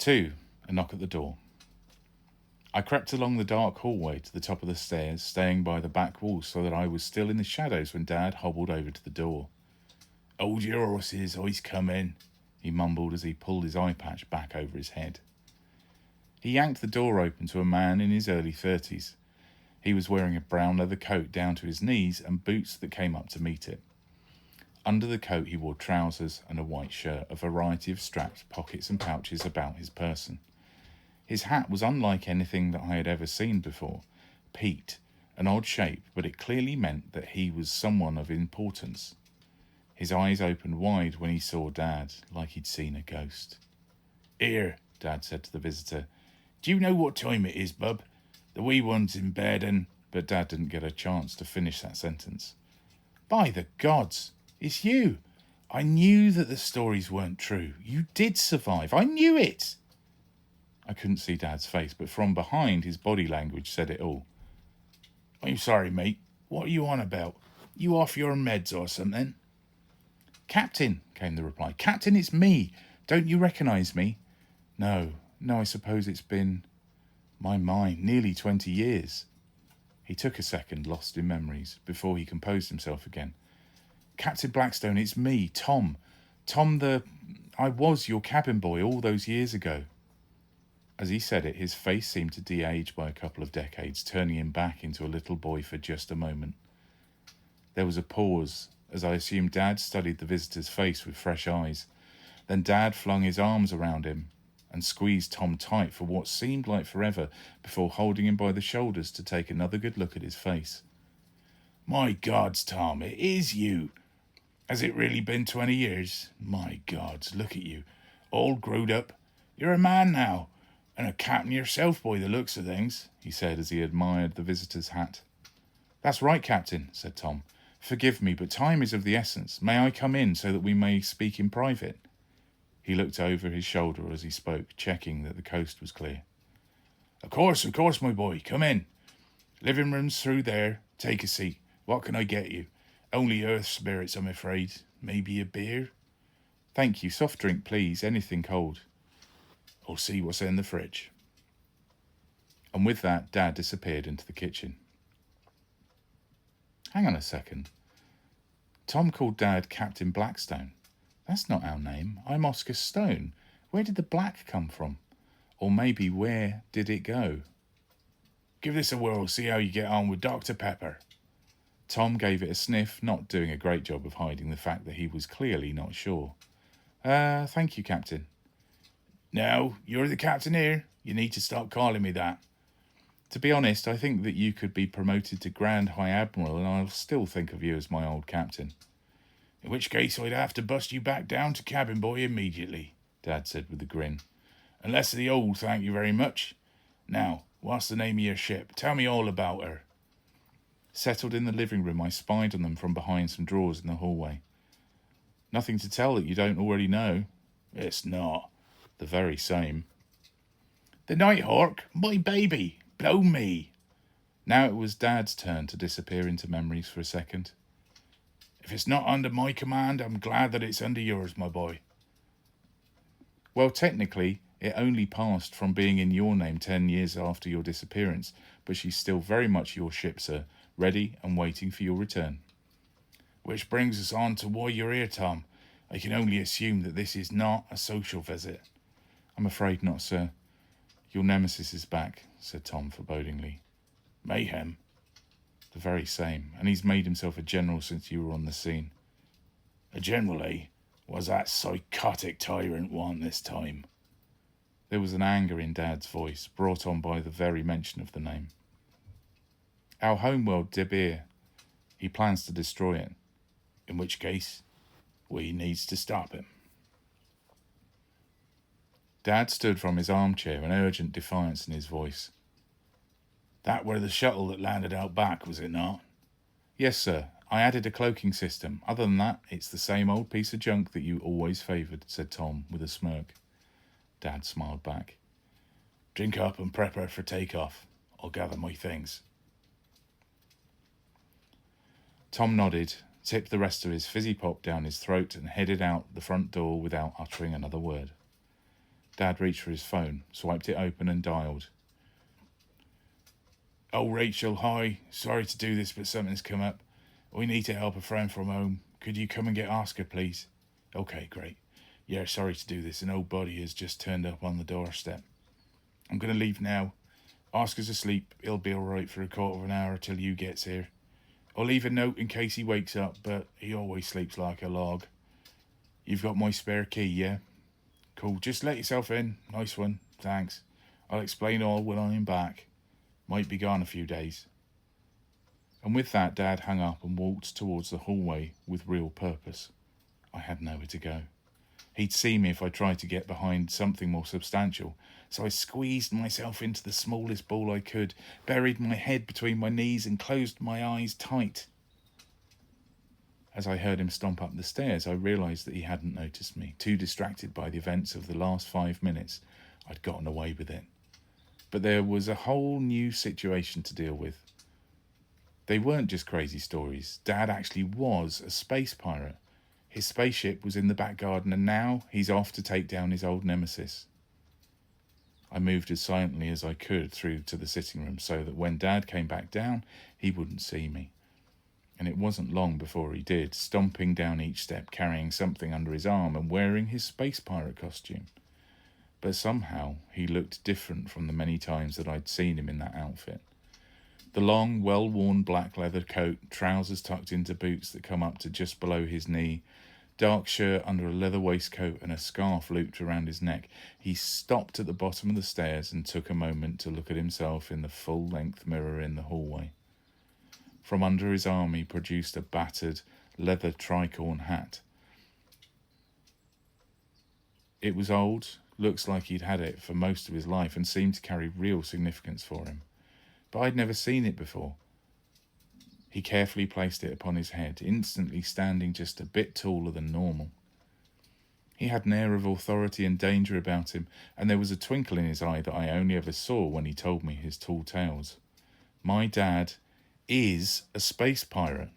2. A knock at the door. I crept along the dark hallway to the top of the stairs, staying by the back wall so that I was still in the shadows when Dad hobbled over to the door. "Hold your horses, I's coming," he mumbled as he pulled his eye patch back over his head. He yanked the door open to a man in his early 30s. He was wearing a brown leather coat down to his knees and boots that came up to meet it. Under the coat he wore trousers and a white shirt, a variety of straps, pockets and pouches about his person. His hat was unlike anything that I had ever seen before. Peaked, an odd shape, but it clearly meant that he was someone of importance. His eyes opened wide when he saw Dad, like he'd seen a ghost. "Here," Dad said to the visitor. "Do you know what time it is, bub? The wee one's in bed and—" But Dad didn't get a chance to finish that sentence. "By the gods, it's you! I knew that the stories weren't true. You did survive. I knew it!" I couldn't see Dad's face, but from behind his body language said it all. "I'm sorry, mate. What are you on about? You off your meds or something?" "Captain," came the reply. "Captain, it's me. Don't you recognise me?" No, I suppose it's been... My mind, nearly 20 years. He took a second, lost in memories, before he composed himself again. "Captain Blackstone, it's me, Tom. I was your cabin boy all those years ago." As he said it, his face seemed to de-age by a couple of decades, turning him back into a little boy for just a moment. There was a pause, as I assumed Dad studied the visitor's face with fresh eyes. Then Dad flung his arms around him and squeezed Tom tight for what seemed like forever before holding him by the shoulders to take another good look at his face. "My gods, Tom, it is you. Has it really been 20 years? My gods, look at you, all growed up. You're a man now, and a captain yourself by the looks of things," he said as he admired the visitor's hat. "That's right, Captain," said Tom. "Forgive me, but time is of the essence. May I come in so that we may speak in private?" He looked over his shoulder as he spoke, checking that the coast was clear. Of course, my boy. Come in. Living room's through there. Take a seat. What can I get you? Only earth spirits, I'm afraid. Maybe a beer?" "Thank you. Soft drink, please. Anything cold." "I'll see what's in the fridge." And with that, Dad disappeared into the kitchen. Hang on a second. Tom called Dad Captain Blackstone. That's not our name. I'm Oscar Stone. Where did the black come from? Or maybe where did it go? "Give this a whirl, see how you get on with Dr. Pepper." Tom gave it a sniff, not doing a great job of hiding the fact that he was clearly not sure. Thank you, Captain." "Now, you're the captain here. You need to stop calling me that." "To be honest, I think that you could be promoted to Grand High Admiral and I'll still think of you as my old captain." "In which case I'd have to bust you back down to cabin boy immediately," Dad said with a grin. "Unless the old thank you very much. Now, what's the name of your ship? Tell me all about her." Settled in the living room, I spied on them from behind some drawers in the hallway. "Nothing to tell that you don't already know." "It's not." "The very same." "The Nighthawk? My baby! Blow me!" Now it was Dad's turn to disappear into memories for a second. "If it's not under my command, I'm glad that it's under yours, my boy." "Well, technically, it only passed from being in your name 10 years after your disappearance, but she's still very much your ship, sir, ready and waiting for your return." "Which brings us on to why you're here, Tom. I can only assume that this is not a social visit." "I'm afraid not, sir. Your nemesis is back," said Tom forebodingly. "Mayhem?" "The very same, and he's made himself a general since you were on the scene." "A general, eh? What's that psychotic tyrant want this time?" There was an anger in Dad's voice, brought on by the very mention of the name. "Our homeworld, Debir. He plans to destroy it." "In which case, we needs to stop him." Dad stood from his armchair, an urgent defiance in his voice. "That were the shuttle that landed out back, was it not?" "Yes, sir. I added a cloaking system. Other than that, it's the same old piece of junk that you always favoured," said Tom with a smirk. Dad smiled back. "Drink up and prep her for takeoff. I'll gather my things." Tom nodded, tipped the rest of his fizzy pop down his throat and headed out the front door without uttering another word. Dad reached for his phone, swiped it open and dialed. "Oh, Rachel, hi. Sorry to do this, but something's come up. We need to help a friend from home. Could you come and get Oscar, please?" "Okay, great. Yeah, sorry to do this. An old body has just turned up on the doorstep. I'm going to leave now. Oscar's asleep. He'll be all right for a quarter of an hour till you gets here. I'll leave a note in case he wakes up, but he always sleeps like a log. You've got my spare key, yeah? Cool. Just let yourself in. Nice one. Thanks. I'll explain all when I'm back. Might be gone a few days." And with that, Dad hung up and walked towards the hallway with real purpose. I had nowhere to go. He'd see me if I tried to get behind something more substantial, so I squeezed myself into the smallest ball I could, buried my head between my knees and closed my eyes tight. As I heard him stomp up the stairs, I realised that he hadn't noticed me, too distracted by the events of the last 5 minutes. I'd gotten away with it. But there was a whole new situation to deal with. They weren't just crazy stories. Dad actually was a space pirate. His spaceship was in the back garden, and now he's off to take down his old nemesis. I moved as silently as I could through to the sitting room so that when Dad came back down, he wouldn't see me. And it wasn't long before he did, stomping down each step, carrying something under his arm and wearing his space pirate costume. But somehow he looked different from the many times that I'd seen him in that outfit. The long, well-worn black leather coat, trousers tucked into boots that come up to just below his knee, dark shirt under a leather waistcoat and a scarf looped around his neck. He stopped at the bottom of the stairs and took a moment to look at himself in the full-length mirror in the hallway. From under his arm he produced a battered leather tricorn hat. It was old, looks like he'd had it for most of his life and seemed to carry real significance for him. But I'd never seen it before. He carefully placed it upon his head, instantly standing just a bit taller than normal. He had an air of authority and danger about him, and there was a twinkle in his eye that I only ever saw when he told me his tall tales. My dad is a space pirate.